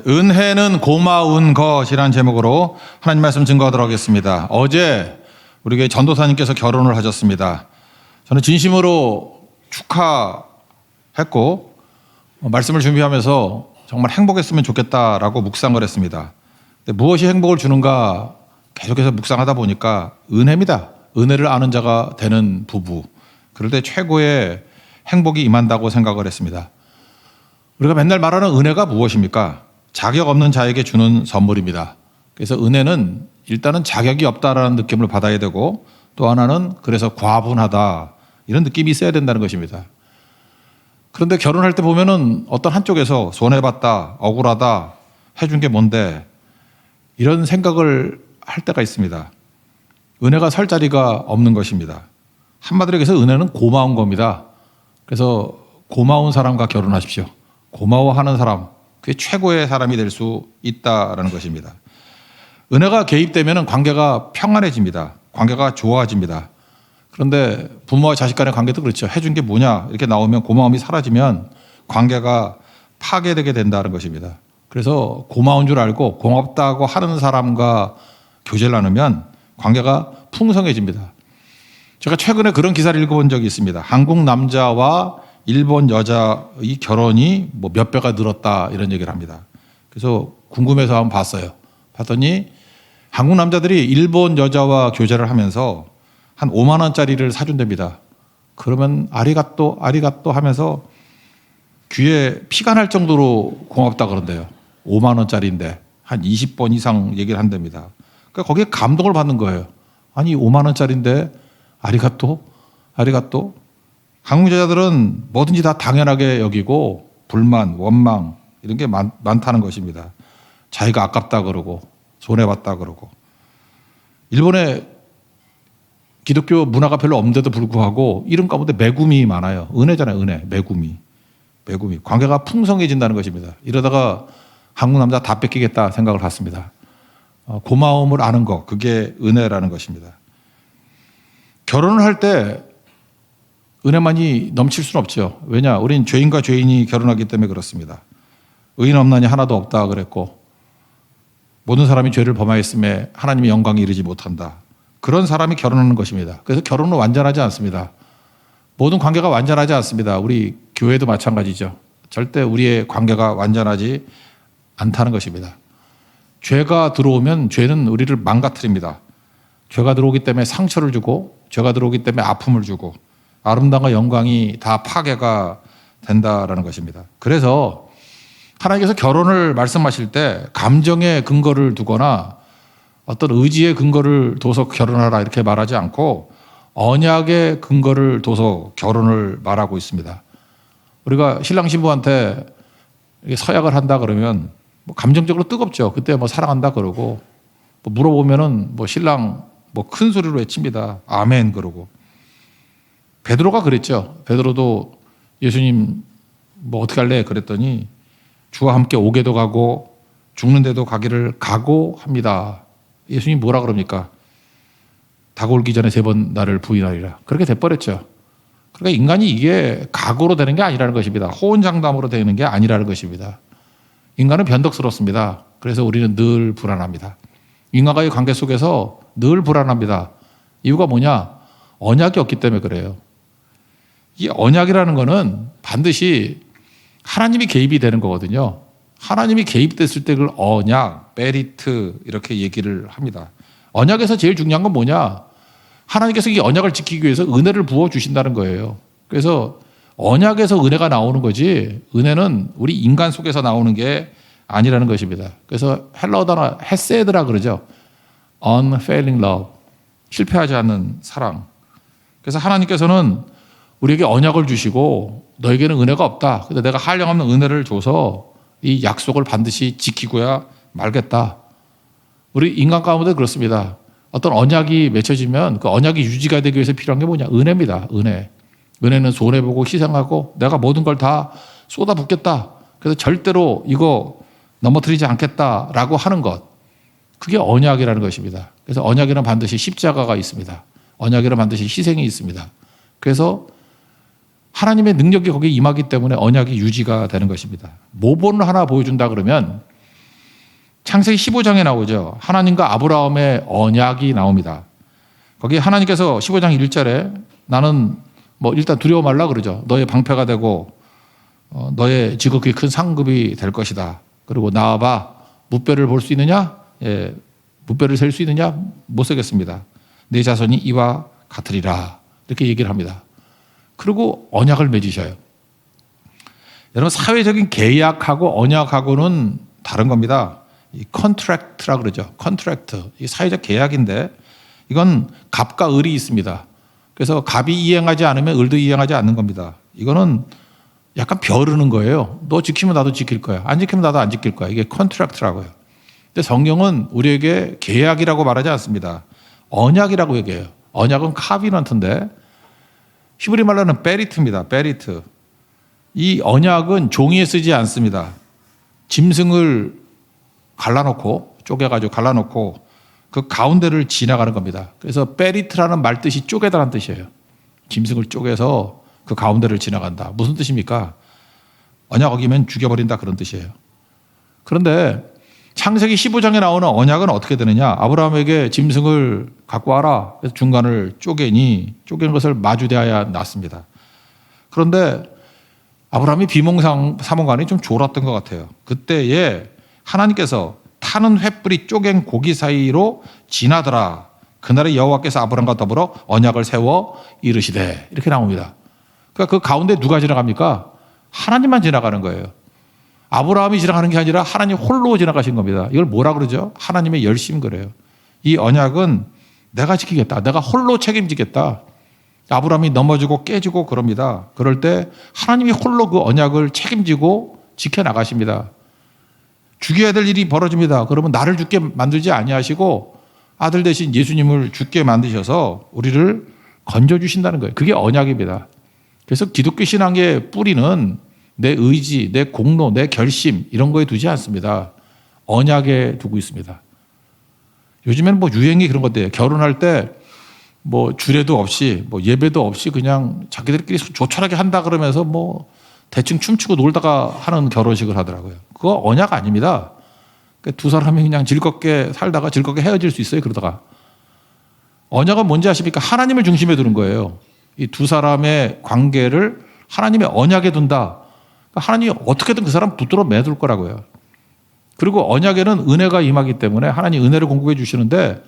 은혜는 고마운 것이라는 제목으로 하나님 말씀 증거하도록 하겠습니다. 어제 우리 교회 전도사님께서 결혼을 하셨습니다. 저는 진심으로 축하했고 말씀을 준비하면서 정말 행복했으면 좋겠다라고 묵상을 했습니다. 무엇이 행복을 주는가 계속해서 묵상하다 보니까 은혜입니다. 은혜를 아는 자가 되는 부부. 그럴 때 최고의 행복이 임한다고 생각을 했습니다. 우리가 맨날 말하는 은혜가 무엇입니까? 자격 없는 자에게 주는 선물입니다. 그래서 은혜는 일단은 자격이 없다라는 느낌을 받아야 되고, 또 하나는 그래서 과분하다 이런 느낌이 있어야 된다는 것입니다. 그런데 결혼할 때 보면은 어떤 한쪽에서 손해봤다, 억울하다, 해준 게 뭔데 이런 생각을 할 때가 있습니다. 은혜가 설 자리가 없는 것입니다. 한마디로 해서 은혜는 고마운 겁니다. 그래서 고마운 사람과 결혼하십시오. 고마워하는 사람, 그게 최고의 사람이 될 수 있다라는 것입니다. 은혜가 개입되면 관계가 평안해집니다. 관계가 좋아집니다. 그런데 부모와 자식 간의 관계도 그렇죠. 해준 게 뭐냐 이렇게 나오면 고마움이 사라지면 관계가 파괴되게 된다는 것입니다. 그래서 고마운 줄 알고 고맙다고 하는 사람과 교제를 나누면 관계가 풍성해집니다. 제가 최근에 그런 기사를 읽어본 적이 있습니다. 한국 남자와 일본 여자의 결혼이 뭐 몇 배가 늘었다 이런 얘기를 합니다. 그래서 궁금해서 한번 봤어요. 봤더니 한국 남자들이 일본 여자와 교제를 하면서 한 5만 원짜리를 사준답니다. 그러면 아리가또 하면서 귀에 피가 날 정도로 고맙다 그런대요. 5만 원짜리인데 한 20번 이상 얘기를 한답니다. 그러니까 거기에 감동을 받는 거예요. 아니 5만 원짜리인데 아리가또? 한국 여자들은 뭐든지 다 당연하게 여기고 불만, 원망 이런 게 많다는 것입니다. 자기가 아깝다 그러고 손해봤다 그러고. 일본에 기독교 문화가 별로 없는데도 불구하고 이름 가운데 매구미 많아요. 은혜잖아요. 은혜. 매구미. 관계가 풍성해진다는 것입니다. 이러다가 한국 남자 다 뺏기겠다 생각을 했습니다. 고마움을 아는 것, 그게 은혜라는 것입니다. 결혼을 할 때 은혜만이 넘칠 수는 없죠. 왜냐? 우린 죄인과 죄인이 결혼하기 때문에 그렇습니다. 의인 없나니 하나도 없다 그랬고, 모든 사람이 죄를 범하였음에 하나님의 영광에 이르지 못한다. 그런 사람이 결혼하는 것입니다. 그래서 결혼은 완전하지 않습니다. 모든 관계가 완전하지 않습니다. 우리 교회도 마찬가지죠. 절대 우리의 관계가 완전하지 않다는 것입니다. 죄가 들어오면 죄는 우리를 망가뜨립니다. 죄가 들어오기 때문에 상처를 주고, 죄가 들어오기 때문에 아픔을 주고, 아름다움과 영광이 다 파괴가 된다라는 것입니다. 그래서 하나님께서 결혼을 말씀하실 때 감정의 근거를 두거나 어떤 의지의 근거를 둬서 결혼하라 이렇게 말하지 않고 언약의 근거를 둬서 결혼을 말하고 있습니다. 우리가 신랑 신부한테 서약을 한다 그러면 뭐 감정적으로 뜨겁죠. 그때 뭐 사랑한다 그러고, 뭐 물어보면은 뭐 신랑 뭐 큰 소리로 외칩니다. 아멘 그러고. 베드로가 그랬죠. 베드로도 예수님 뭐 어떻게 할래 그랬더니 주와 함께 오게도 가고 죽는데도 가기를 각오합니다. 예수님 뭐라 그럽니까? 다가오기 전에 3번 나를 부인하리라. 그렇게 돼버렸죠. 그러니까 인간이 이게 각오로 되는 게 아니라는 것입니다. 호언장담으로 되는 게 아니라는 것입니다. 인간은 변덕스럽습니다. 그래서 우리는 늘 불안합니다. 인간과의 관계 속에서 늘 불안합니다. 이유가 뭐냐? 언약이 없기 때문에 그래요. 이 언약이라는 거는 반드시 하나님이 개입이 되는 거거든요. 하나님이 개입됐을 때 그걸 언약, 베리트 이렇게 얘기를 합니다. 언약에서 제일 중요한 건 뭐냐? 하나님께서 이 언약을 지키기 위해서 은혜를 부어주신다는 거예요. 그래서 언약에서 은혜가 나오는 거지, 은혜는 우리 인간 속에서 나오는 게 아니라는 것입니다. 그래서 헬라어 단어 헤세드라 그러죠. unfailing love, 실패하지 않는 사랑. 그래서 하나님께서는 우리에게 언약을 주시고 너에게는 은혜가 없다. 근데 내가 한량없는 은혜를 줘서 이 약속을 반드시 지키고야 말겠다. 우리 인간 가운데 그렇습니다. 어떤 언약이 맺혀지면 그 언약이 유지가 되기 위해서 필요한 게 뭐냐? 은혜입니다. 은혜. 은혜는 손해보고 희생하고 내가 모든 걸 다 쏟아붓겠다. 그래서 절대로 이거 넘어뜨리지 않겠다라고 하는 것. 그게 언약이라는 것입니다. 그래서 언약에는 반드시 십자가가 있습니다. 언약에는 반드시 희생이 있습니다. 그래서 하나님의 능력이 거기에 임하기 때문에 언약이 유지가 되는 것입니다. 모본을 하나 보여준다 그러면 창세기 15장에 나오죠. 하나님과 아브라함의 언약이 나옵니다. 거기 하나님께서 15장 1절에 나는 뭐 일단 두려워 말라 그러죠. 너의 방패가 되고 너의 지극히 큰 상급이 될 것이다. 그리고 나와봐. 무뼈를 볼 수 있느냐? 예, 무뼈를 셀 수 있느냐? 못 세겠습니다. 내 자손이 이와 같으리라. 이렇게 얘기를 합니다. 그리고 언약을 맺으셔요. 여러분 사회적인 계약하고 언약하고는 다른 겁니다. 이 컨트랙트라 그러죠. 컨트랙트. 이 사회적 계약인데 이건 갑과 을이 있습니다. 그래서 갑이 이행하지 않으면 을도 이행하지 않는 겁니다. 이거는 약간 벼르는 거예요. 너 지키면 나도 지킬 거야. 안 지키면 나도 안 지킬 거야. 이게 컨트랙트라고요. 근데 성경은 우리에게 계약이라고 말하지 않습니다. 언약이라고 얘기해요. 언약은 카비넌트인데 히브리 말로는 베리트입니다. 베리트. 이 언약은 종이에 쓰지 않습니다. 짐승을 갈라놓고 쪼개가지고 갈라놓고 그 가운데를 지나가는 겁니다. 그래서 베리트라는 말 뜻이 쪼개다라는 뜻이에요. 짐승을 쪼개서 그 가운데를 지나간다. 무슨 뜻입니까? 언약 어기면 죽여버린다 그런 뜻이에요. 그런데 창세기 15장에 나오는 언약은 어떻게 되느냐? 아브라함에게 짐승을 갖고 와라. 그래서 중간을 쪼개니 쪼개는 것을 마주대하여 놨습니다. 그런데 아브라함이 비몽사몽간에 좀 졸았던 것 같아요. 그때에 하나님께서 타는 횃불이 쪼갠 고기 사이로 지나더라. 그날에 여호와께서 아브라함과 더불어 언약을 세워 이르시되 이렇게 나옵니다. 그러니까 그 가운데 누가 지나갑니까? 하나님만 지나가는 거예요. 아브라함이 지나가는 게 아니라 하나님 홀로 지나가신 겁니다. 이걸 뭐라 그러죠? 하나님의 열심 그래요. 이 언약은 내가 지키겠다. 내가 홀로 책임지겠다. 아브라함이 넘어지고 깨지고 그럽니다. 그럴 때 하나님이 홀로 그 언약을 책임지고 지켜나가십니다. 죽여야 될 일이 벌어집니다. 그러면 나를 죽게 만들지 아니하시고 아들 대신 예수님을 죽게 만드셔서 우리를 건져주신다는 거예요. 그게 언약입니다. 그래서 기독교 신앙의 뿌리는 내 의지, 내 공로, 내 결심 이런 거에 두지 않습니다. 언약에 두고 있습니다. 요즘에는 뭐 유행이 그런 것들이에요. 결혼할 때 뭐 주례도 없이 뭐 예배도 없이 그냥 자기들끼리 조촐하게 한다 그러면서 뭐 대충 춤추고 놀다가 하는 결혼식을 하더라고요. 그거 언약 아닙니다. 두 사람이 그냥 즐겁게 살다가 즐겁게 헤어질 수 있어요. 그러다가. 언약은 뭔지 아십니까? 하나님을 중심에 두는 거예요. 이 두 사람의 관계를 하나님의 언약에 둔다. 하나님이 어떻게든 그 사람 붙들어 매둘 거라고요. 그리고 언약에는 은혜가 임하기 때문에 하나님 은혜를 공급해 주시는데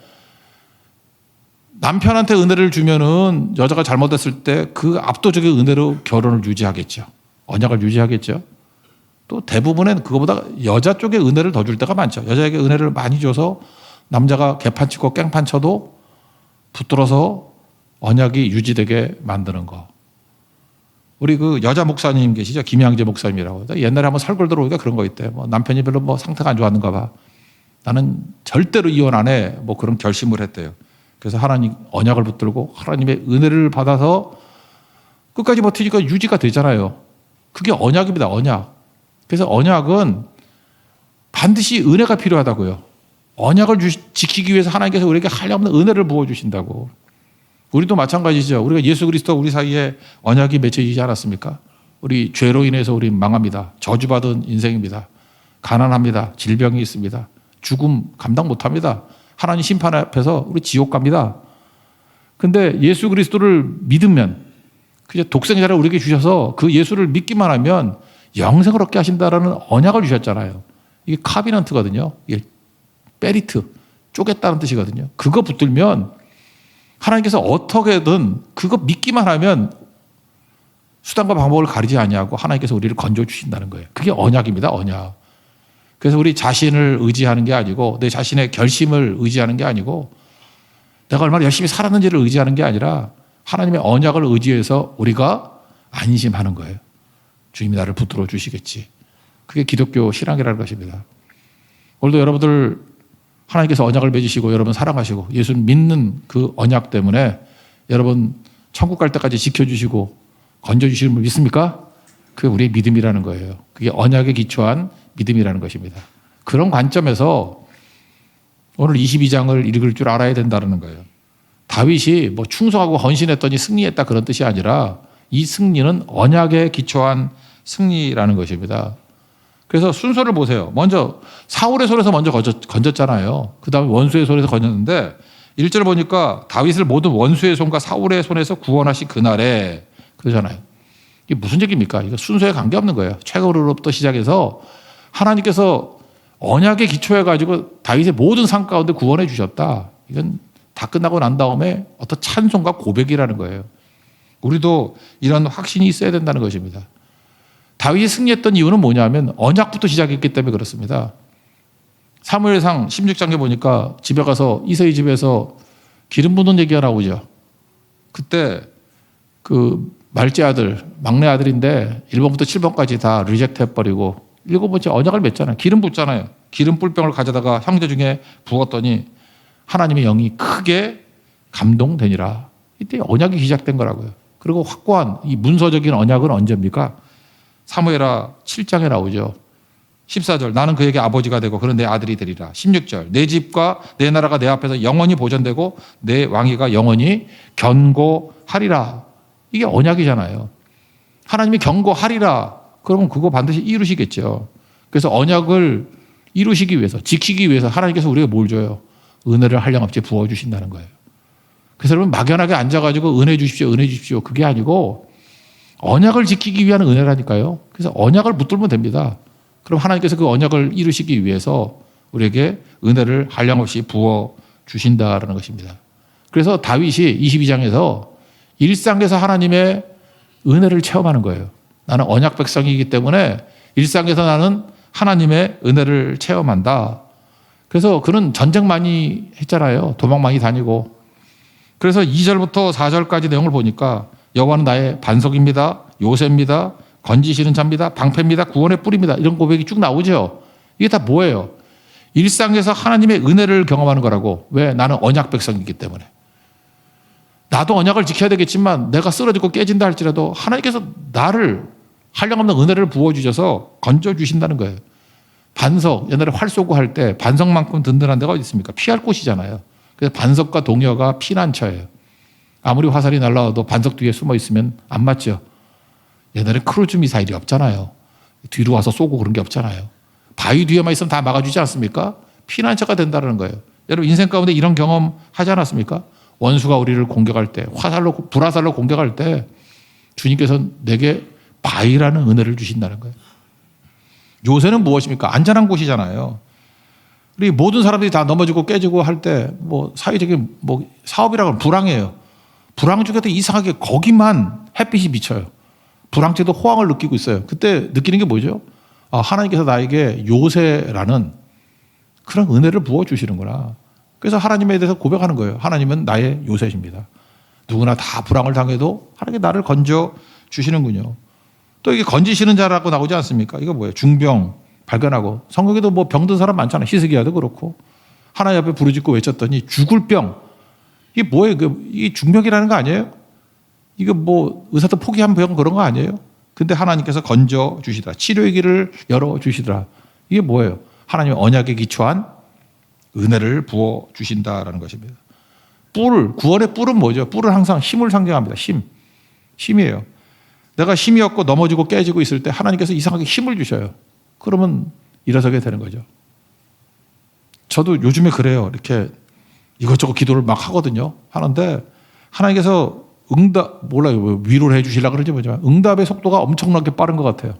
남편한테 은혜를 주면은 여자가 잘못했을 때 그 압도적인 은혜로 결혼을 유지하겠죠. 언약을 유지하겠죠. 또 대부분은 그거보다 여자 쪽에 은혜를 더 줄 때가 많죠. 여자에게 은혜를 많이 줘서 남자가 개판 치고 깽판 쳐도 붙들어서 언약이 유지되게 만드는 거. 우리 그 여자 목사님 계시죠? 김양재 목사님이라고. 옛날에 한번 설교 들어오니까 그런 거 있대. 뭐 남편이 별로 뭐 상태가 안 좋았는가 봐. 나는 절대로 이혼 안 해. 뭐 그런 결심을 했대요. 그래서 하나님 언약을 붙들고 하나님의 은혜를 받아서 끝까지 버티니까 유지가 되잖아요. 그게 언약입니다. 언약. 그래서 언약은 반드시 은혜가 필요하다고요. 언약을 지키기 위해서 하나님께서 우리에게 한량없는 은혜를 부어주신다고. 우리도 마찬가지죠. 우리가 예수 그리스도 우리 사이에 언약이 맺혀지지 않았습니까? 우리 죄로 인해서 우리 망합니다. 저주받은 인생입니다. 가난합니다. 질병이 있습니다. 죽음 감당 못합니다. 하나님 심판 앞에서 우리 지옥 갑니다. 근데 예수 그리스도를 믿으면 그냥 독생자를 우리에게 주셔서 그 예수를 믿기만 하면 영생을 얻게 하신다라는 언약을 주셨잖아요. 이게 카비넌트거든요. 이게 베리트, 쪼갰다는 뜻이거든요. 그거 붙들면 하나님께서 어떻게든 그거 믿기만 하면 수단과 방법을 가리지 아니하고 하나님께서 우리를 건져주신다는 거예요. 그게 언약입니다. 언약. 그래서 우리 자신을 의지하는 게 아니고 내 자신의 결심을 의지하는 게 아니고 내가 얼마나 열심히 살았는지를 의지하는 게 아니라 하나님의 언약을 의지해서 우리가 안심하는 거예요. 주님이 나를 붙들어 주시겠지. 그게 기독교 신앙이라는 것입니다. 오늘도 여러분들 하나님께서 언약을 맺으시고 여러분 사랑하시고 예수 믿는 그 언약 때문에 여러분 천국 갈 때까지 지켜주시고 건져주시는 분 믿습니까? 그게 우리의 믿음이라는 거예요. 그게 언약에 기초한 믿음이라는 것입니다. 그런 관점에서 오늘 22장을 읽을 줄 알아야 된다는 거예요. 다윗이 뭐 충성하고 헌신했더니 승리했다 그런 뜻이 아니라 이 승리는 언약에 기초한 승리라는 것입니다. 그래서 순서를 보세요. 먼저 사울의 손에서 먼저 건졌잖아요. 그 다음에 원수의 손에서 건졌는데 1절 보니까 다윗을 모든 원수의 손과 사울의 손에서 구원하신 그날에 그러잖아요. 이게 무슨 얘기입니까? 이거 순서에 관계없는 거예요. 최고로부터 시작해서 하나님께서 언약에 기초해가지고 다윗의 모든 삶 가운데 구원해 주셨다. 이건 다 끝나고 난 다음에 어떤 찬송과 고백이라는 거예요. 우리도 이런 확신이 있어야 된다는 것입니다. 다윗이 승리했던 이유는 뭐냐면 언약부터 시작했기 때문에 그렇습니다. 사무엘상 16장에 보니까 집에 가서 이새의 집에서 기름 붓는 얘기가 나오죠. 그때 그 말째 아들, 막내 아들인데 1번부터 7번까지 다 리젝트 해버리고 7번째 언약을 맺잖아요. 기름 붓잖아요. 기름 뿔병을 가져다가 형제 중에 부었더니 하나님의 영이 크게 감동되니라. 이때 언약이 시작된 거라고요. 그리고 확고한 이 문서적인 언약은 언제입니까? 사무엘하 7장에 나오죠. 14절 나는 그에게 아버지가 되고 그는 내 아들이 되리라. 16절 내 집과 내 나라가 내 앞에서 영원히 보존되고 내 왕위가 영원히 견고하리라. 이게 언약이잖아요. 하나님이 견고하리라. 그러면 그거 반드시 이루시겠죠. 그래서 언약을 이루시기 위해서 지키기 위해서 하나님께서 우리에게 뭘 줘요? 은혜를 한량없이 부어주신다는 거예요. 그래서 여러분 막연하게 앉아가지고 은혜 주십시오 은혜 주십시오 그게 아니고 언약을 지키기 위한 은혜라니까요. 그래서 언약을 붙들면 됩니다. 그럼 하나님께서 그 언약을 이루시기 위해서 우리에게 은혜를 한량없이 부어 주신다라는 것입니다. 그래서 다윗이 22장에서 일상에서 하나님의 은혜를 체험하는 거예요. 나는 언약 백성이기 때문에 일상에서 나는 하나님의 은혜를 체험한다. 그래서 그는 전쟁 많이 했잖아요. 도망 많이 다니고. 그래서 2절부터 4절까지 내용을 보니까 여호와는 나의 반석입니다. 요새입니다. 건지시는 자입니다. 방패입니다. 구원의 뿔입니다. 이런 고백이 쭉 나오죠. 이게 다 뭐예요? 일상에서 하나님의 은혜를 경험하는 거라고. 왜? 나는 언약 백성이기 때문에. 나도 언약을 지켜야 되겠지만 내가 쓰러지고 깨진다 할지라도 하나님께서 나를 한량없는 은혜를 부어주셔서 건져주신다는 거예요. 반석, 옛날에 활 쏘고 할 때 반석만큼 든든한 데가 어디 있습니까? 피할 곳이잖아요. 그래서 반석과 동료가 피난처예요. 아무리 화살이 날라와도 반석 뒤에 숨어 있으면 안 맞죠. 옛날에 크루즈 미사일이 없잖아요. 뒤로 와서 쏘고 그런 게 없잖아요. 바위 뒤에만 있으면 다 막아주지 않습니까? 피난처가 된다는 거예요. 여러분 인생 가운데 이런 경험 하지 않았습니까? 원수가 우리를 공격할 때, 불화살로 공격할 때 주님께서 내게 바위라는 은혜를 주신다는 거예요. 요새는 무엇입니까? 안전한 곳이잖아요. 우리 모든 사람들이 다 넘어지고 깨지고 할 때 뭐 사회적인 뭐 사업이라고 하면 불황이에요. 불황 중에도 이상하게 거기만 햇빛이 비쳐요. 불황째도 호황을 느끼고 있어요. 그때 느끼는 게 뭐죠? 아, 하나님께서 나에게 요새라는 그런 은혜를 부어주시는구나. 그래서 하나님에 대해서 고백하는 거예요. 하나님은 나의 요새십니다. 누구나 다 불황을 당해도 하나님이 나를 건져 주시는군요. 또 이게 건지시는 자라고 나오지 않습니까? 이거 뭐예요? 중병 발견하고 성경에도 뭐 병든 사람 많잖아요. 히스기야도 그렇고 하나님 앞에 부르짖고 외쳤더니 죽을 병. 이게 뭐예요? 이 중병이라는 거 아니에요? 이거 뭐 의사도 포기한 병 그런 거 아니에요? 근데 하나님께서 건져 주시더라. 치료의 길을 열어 주시더라. 이게 뭐예요? 하나님의 언약에 기초한 은혜를 부어 주신다라는 것입니다. 구원의 뿔은 뭐죠? 뿔은 항상 힘을 상징합니다. 힘이에요. 내가 힘이 없고 넘어지고 깨지고 있을 때 하나님께서 이상하게 힘을 주셔요. 그러면 일어서게 되는 거죠. 저도 요즘에 그래요. 이렇게 이것저것 기도를 막 하거든요. 하는데 하나님께서 위로를 해 주시려고 그러지 뭐지만 응답의 속도가 엄청나게 빠른 것 같아요.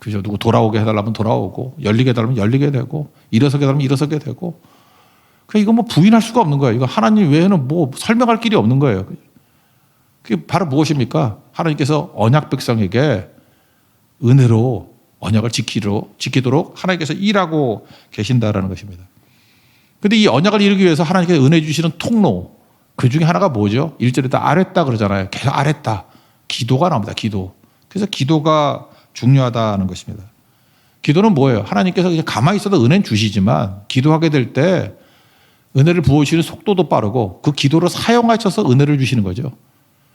그죠? 누구 돌아오게 해달라면 돌아오고, 열리게 해달라면 열리게 되고, 일어서게 해달라면 일어서게 되고. 이거 뭐 부인할 수가 없는 거예요. 이거 하나님 외에는 뭐 설명할 길이 없는 거예요. 그게 바로 무엇입니까? 하나님께서 언약 백성에게 은혜로 언약을 지키도록 하나님께서 일하고 계신다라는 것입니다. 그런데 이 언약을 이루기 위해서 하나님께서 은혜 주시는 통로, 그 중에 하나가 뭐죠? 1절에다 아랬다 그러잖아요. 계속 아랬다. 기도가 나옵니다. 기도. 그래서 기도가 중요하다는 것입니다. 기도는 뭐예요? 하나님께서 그냥 가만히 있어도 은혜는 주시지만 기도하게 될 때 은혜를 부어주시는 속도도 빠르고 그 기도를 사용하셔서 은혜를 주시는 거죠.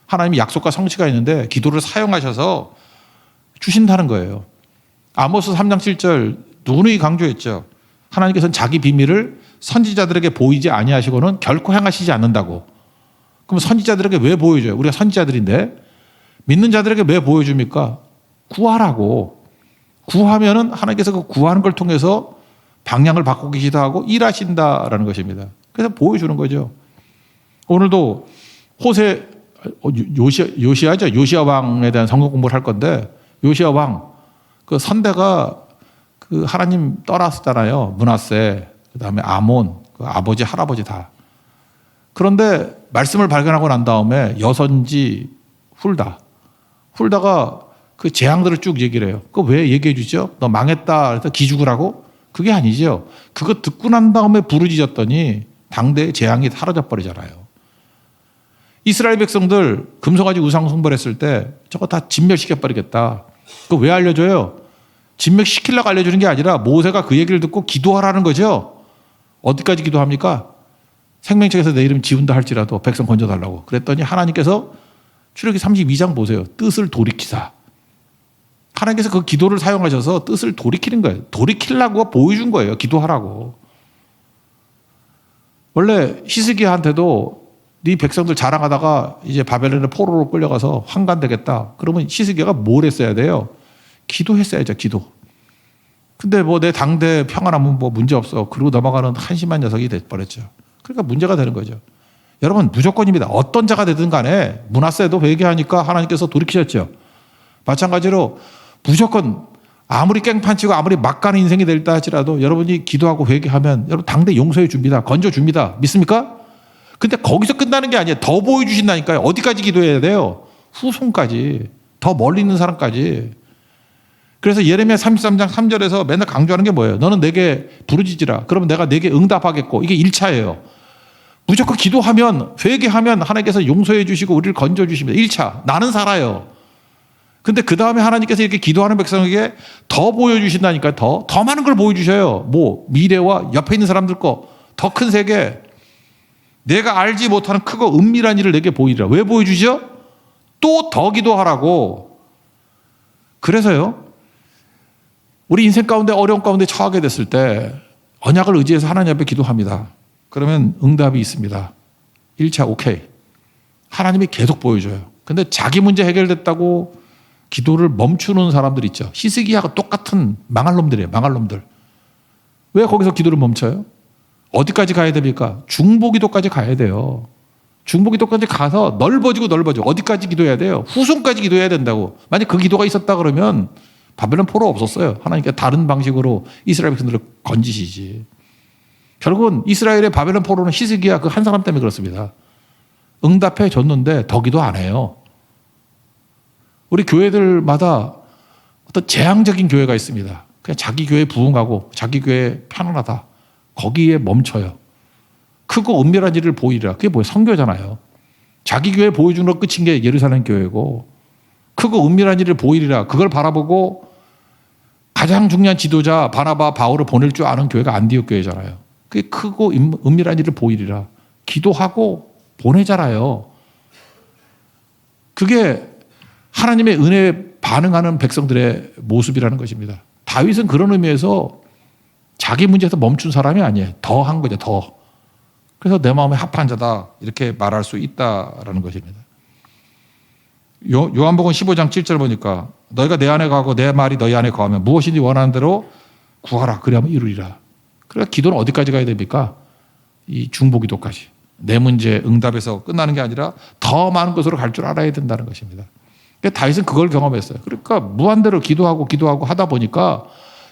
하나님이 약속과 성취가 있는데 기도를 사용하셔서 주신다는 거예요. 아모스 3장 7절 누누이 강조했죠. 하나님께서는 자기 비밀을 선지자들에게 보이지 아니하시고는 결코 행하시지 않는다고. 그럼 선지자들에게 왜 보여줘요? 우리가 선지자들인데 믿는 자들에게 왜 보여줍니까? 구하라고. 구하면은 하나님께서 그 구하는 걸 통해서 방향을 바꾸고 계시다 하고 일하신다라는 것입니다. 그래서 보여주는 거죠. 오늘도 요시야 왕에 대한 성경 공부를 할 건데, 요시야 왕, 그 선대가 그 하나님 떠났었잖아요. 므낫세, 그 다음에 아몬, 그 아버지, 할아버지 다. 그런데 말씀을 발견하고 난 다음에 여선지 훌다가 그 재앙들을 쭉 얘기를 해요. 그거 왜 얘기해 주죠? 너 망했다. 그래서 기죽을 하고? 그게 아니죠. 그거 듣고 난 다음에 부르짖었더니 당대의 재앙이 사라져 버리잖아요. 이스라엘 백성들 금송아지 우상 숭배를 했을 때 저거 다 진멸시켜 버리겠다. 그거 왜 알려줘요? 진멸시키려고 알려주는 게 아니라 모세가 그 얘기를 듣고 기도하라는 거죠. 어디까지 기도합니까? 생명책에서 내 이름 지운다 할지라도 백성 건져달라고. 그랬더니 하나님께서 출애굽기 32장 보세요. 뜻을 돌이키사. 하나님께서 그 기도를 사용하셔서 뜻을 돌이키는 거예요. 돌이키려고 보여준 거예요. 기도하라고. 원래 히스기야한테도 네 백성들 자랑하다가 이제 바벨론의 포로로 끌려가서 환관되겠다. 그러면 히스기야가 뭘 했어야 돼요? 기도했어야죠. 기도. 근데 뭐 내 당대 평안하면 뭐 문제 없어. 그러고 넘어가는 한심한 녀석이 돼버렸죠. 그러니까 문제가 되는 거죠. 여러분 무조건입니다. 어떤 자가 되든 간에 므낫세도 회개하니까 하나님께서 돌이키셨죠. 마찬가지로 무조건 아무리 깽판치고 아무리 막가는 인생이 될다 할지라도 여러분이 기도하고 회개하면 여러분 당대 용서해 줍니다. 건져 줍니다. 믿습니까? 근데 거기서 끝나는 게 아니에요. 더 보여주신다니까요. 어디까지 기도해야 돼요? 후손까지. 더 멀리 있는 사람까지. 그래서 예레미야 33장 3절에서 맨날 강조하는 게 뭐예요? 너는 내게 부르짖으라. 그러면 내가 내게 응답하겠고. 이게 1차예요. 무조건 기도하면 회개하면 하나님께서 용서해 주시고 우리를 건져 주십니다. 1차. 나는 살아요. 근데 그 다음에 하나님께서 이렇게 기도하는 백성에게 더 보여주신다니까요. 더 많은 걸 보여주셔요. 뭐 미래와 옆에 있는 사람들 거 더 큰 세계. 내가 알지 못하는 크고 은밀한 일을 내게 보이리라. 왜 보여주죠? 또 더 기도하라고. 그래서요. 우리 인생 가운데 어려운 가운데 처하게 됐을 때 언약을 의지해서 하나님 앞에 기도합니다. 그러면 응답이 있습니다. 1차 오케이. 하나님이 계속 보여줘요. 근데 자기 문제 해결됐다고 기도를 멈추는 사람들 있죠. 히스기야하고 똑같은 망할 놈들이에요. 망할 놈들. 왜 거기서 기도를 멈춰요? 어디까지 가야 됩니까? 중보기도까지 가야 돼요. 중보기도까지 가서 넓어지고 어디까지 기도해야 돼요? 후손까지 기도해야 된다고. 만약 그 기도가 있었다 그러면 바벨론 포로 없었어요. 하나님께 다른 방식으로 이스라엘 백성들을 건지시지. 결국은 이스라엘의 바벨론 포로는 히스기야 그 한 사람 때문에 그렇습니다. 응답해 줬는데 더 기도 안 해요. 우리 교회들마다 어떤 재앙적인 교회가 있습니다. 그냥 자기 교회에 부응하고 자기 교회에 편안하다. 거기에 멈춰요. 크고 은밀한 일을 보이리라. 그게 뭐예요? 선교잖아요. 자기 교회 보여주는 것 끝인 게 예루살렘 교회고 크고 은밀한 일을 보이리라. 그걸 바라보고 가장 중요한 지도자 바나바 바울을 보낼 줄 아는 교회가 안디옥 교회잖아요. 그게 크고 은밀한 일을 보이리라. 기도하고 보내잖아요. 그게 하나님의 은혜에 반응하는 백성들의 모습이라는 것입니다. 다윗은 그런 의미에서 자기 문제에서 멈춘 사람이 아니에요. 더 한 거죠. 더. 그래서 내 마음에 합한 자다 이렇게 말할 수 있다라는 것입니다. 요한복음 15장 7절 보니까 너희가 내 안에 거하고 내 말이 너희 안에 거하면 무엇이든지 원하는 대로 구하라. 그리하면 이루리라. 그러니까 기도는 어디까지 가야 됩니까? 이 중보기도까지. 내 문제 응답에서 끝나는 게 아니라 더 많은 것으로 갈 줄 알아야 된다는 것입니다. 그러니까 다윗은 그걸 경험했어요. 그러니까 무한대로 기도하고 하다 보니까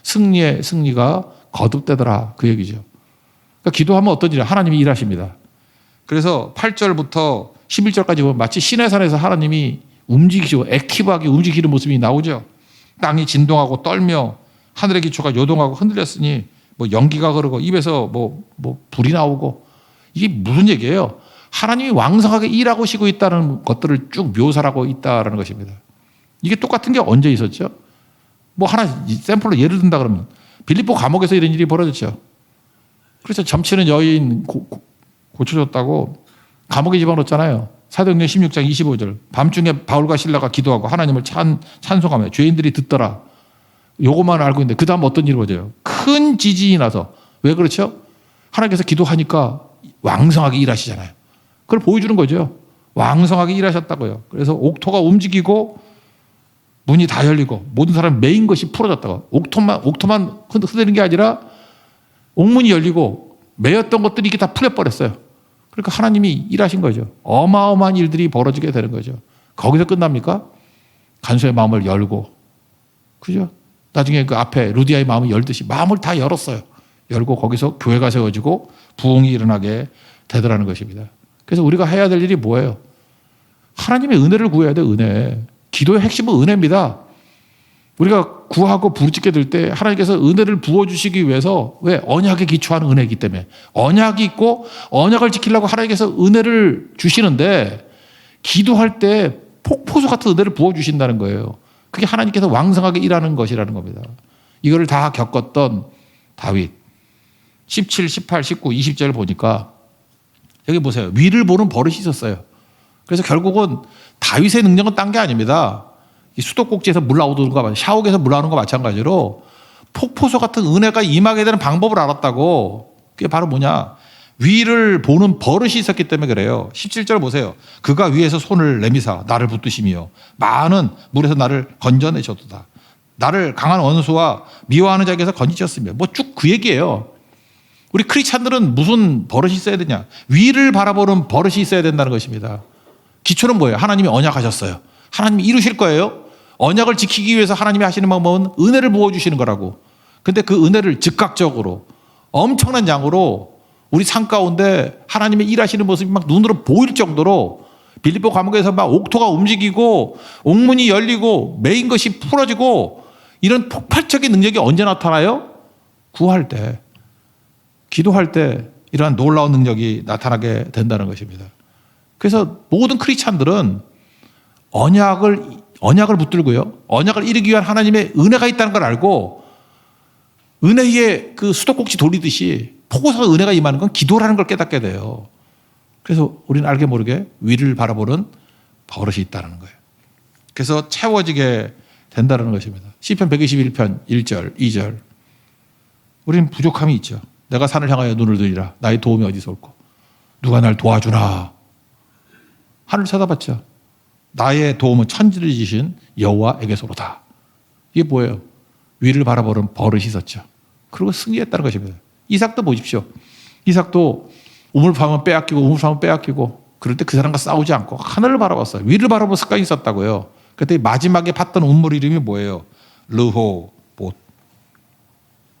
승리의 승리가 거듭되더라. 그 얘기죠. 그러니까 기도하면 어떤 일이야? 하나님이 일하십니다. 그래서 8절부터 11절까지 보면 마치 시내산에서 하나님이 움직이시고 액티브하게 움직이는 모습이 나오죠. 땅이 진동하고 떨며 하늘의 기초가 요동하고 흔들렸으니 뭐 연기가 흐르고 입에서 뭐 불이 나오고 이게 무슨 얘기예요? 하나님이 왕성하게 일하고 시고 있다는 것들을 쭉 묘사하고 있다는 것입니다. 이게 똑같은 게 언제 있었죠? 뭐 하나 샘플로 예를 든다 그러면 빌립보 감옥에서 이런 일이 벌어졌죠. 그래서 점치는 여인 고쳐줬다고 감옥에 집어넣었잖아요. 사도행전 16장 25절. 밤중에 바울과 실라가 기도하고 하나님을 찬송하며 죄인들이 듣더라. 요것만 알고 있는데 그 다음 어떤 일이 벌어져요? 큰 지진이 나서. 왜 그렇죠? 하나님께서 기도하니까 왕성하게 일하시잖아요. 그걸 보여주는 거죠. 왕성하게 일하셨다고요. 그래서 옥토가 움직이고 문이 다 열리고 모든 사람 메인 것이 풀어졌다고. 옥토만 흔들리는 게 아니라 옥문이 열리고 메였던 것들이 이게 다 풀려버렸어요. 그러니까 하나님이 일하신 거죠. 어마어마한 일들이 벌어지게 되는 거죠. 거기서 끝납니까? 간수의 마음을 열고, 그죠? 나중에 그 앞에 루디아의 마음을 열듯이 마음을 다 열었어요. 열고 거기서 교회가 세워지고 부흥이 일어나게 되더라는 것입니다. 그래서 우리가 해야 될 일이 뭐예요? 하나님의 은혜를 구해야 돼, 은혜. 기도의 핵심은 은혜입니다. 우리가 구하고 부르짖게 될 때 하나님께서 은혜를 부어주시기 위해서, 왜? 언약에 기초한 은혜이기 때문에. 언약이 있고 언약을 지키려고 하나님께서 은혜를 주시는데, 기도할 때 폭포수 같은 은혜를 부어주신다는 거예요. 그게 하나님께서 왕성하게 일하는 것이라는 겁니다. 이거를 다 겪었던 다윗. 17, 18, 19, 20절 보니까 여기 보세요. 위를 보는 버릇이 있었어요. 그래서 결국은 다윗의 능력은 딴 게 아닙니다. 이 수도꼭지에서 물 나오는 거, 샤워기에서 물 나오는 거 마찬가지로 폭포수 같은 은혜가 임하게 되는 방법을 알았다고. 그게 바로 뭐냐? 위를 보는 버릇이 있었기 때문에 그래요. 17절 보세요. 그가 위에서 손을 내미사 나를 붙드시며 많은 물에서 나를 건져내셨도다. 나를 강한 원수와 미워하는 자에게서 건지셨으며. 뭐 쭉 그 얘기예요. 우리 크리스찬들은 무슨 버릇이 있어야 되냐? 위를 바라보는 버릇이 있어야 된다는 것입니다. 기초는 뭐예요? 하나님이 언약하셨어요. 하나님이 이루실 거예요. 언약을 지키기 위해서 하나님이 하시는 방법은 은혜를 부어주시는 거라고. 근데 그 은혜를 즉각적으로 엄청난 양으로 우리 삶 가운데 하나님의 일하시는 모습이 막 눈으로 보일 정도로 빌립보 감옥에서 막 옥토가 움직이고 옥문이 열리고 메인 것이 풀어지고 이런 폭발적인 능력이 언제 나타나요? 구할 때, 기도할 때 이러한 놀라운 능력이 나타나게 된다는 것입니다. 그래서 모든 크리스찬들은 언약을 붙들고요. 언약을 이루기 위한 하나님의 은혜가 있다는 걸 알고, 은혜의 그 수도꼭지 돌리듯이 폭우사가 은혜가 임하는 건 기도라는 걸 깨닫게 돼요. 그래서 우리는 알게 모르게 위를 바라보는 버릇이 있다는 거예요. 그래서 채워지게 된다는 것입니다. 시편 121편 1절, 2절. 우리는 부족함이 있죠. 내가 산을 향하여 눈을 들이라. 나의 도움이 어디서 올꼬? 누가 날 도와주나? 하늘 쳐다봤죠. 나의 도움은 천지를 지신 여호와에게서로다. 이게 뭐예요? 위를 바라보는 버릇이 있었죠. 그리고 승리했다는 것입니다. 이삭도 보십시오. 이삭도 우물파면 빼앗기고 우물파면 빼앗기고 그럴 때 그 사람과 싸우지 않고 하늘을 바라봤어요. 위를 바라보는 습관이 있었다고요. 그때 마지막에 팠던 우물 이름이 뭐예요? 르호봇.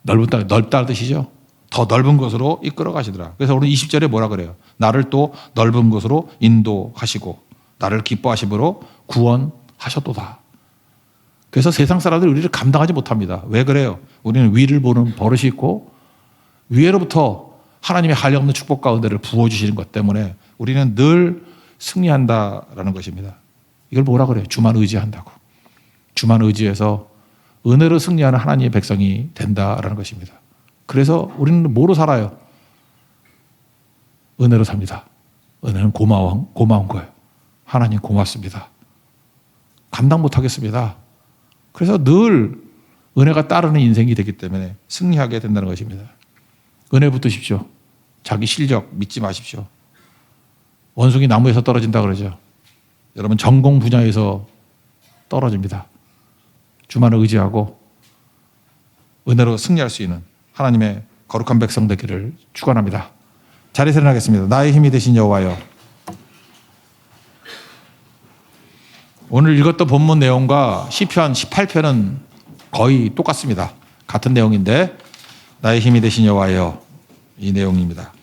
넓은 땅, 넓다는 뜻이죠. 더 넓은 곳으로 이끌어 가시더라. 그래서 오늘 20절에 뭐라 그래요? 나를 또 넓은 곳으로 인도하시고 나를 기뻐하심으로 구원하셨도다. 그래서 세상 사람들이 우리를 감당하지 못합니다. 왜 그래요? 우리는 위를 보는 버릇이 있고 위에로부터 하나님의 한량없는 축복과 은혜를 부어주시는 것 때문에 우리는 늘 승리한다라는 것입니다. 이걸 뭐라 그래요? 주만 의지한다고. 주만 의지해서 은혜로 승리하는 하나님의 백성이 된다라는 것입니다. 그래서 우리는 뭐로 살아요? 은혜로 삽니다. 은혜는 고마운 거예요. 하나님 고맙습니다. 감당 못하겠습니다. 그래서 늘 은혜가 따르는 인생이 되기 때문에 승리하게 된다는 것입니다. 은혜 붙드십시오. 자기 실력 믿지 마십시오. 원숭이 나무에서 떨어진다 그러죠. 여러분 전공 분야에서 떨어집니다. 주만을 의지하고 은혜로 승리할 수 있는 하나님의 거룩한 백성 되기를 축원합니다. 자리에서 일어나겠습니다. 나의 힘이 되신 여호와여. 오늘 읽었던 본문 내용과 시편 18편은 거의 똑같습니다. 같은 내용인데 나의 힘이 되신 여호와여 이 내용입니다.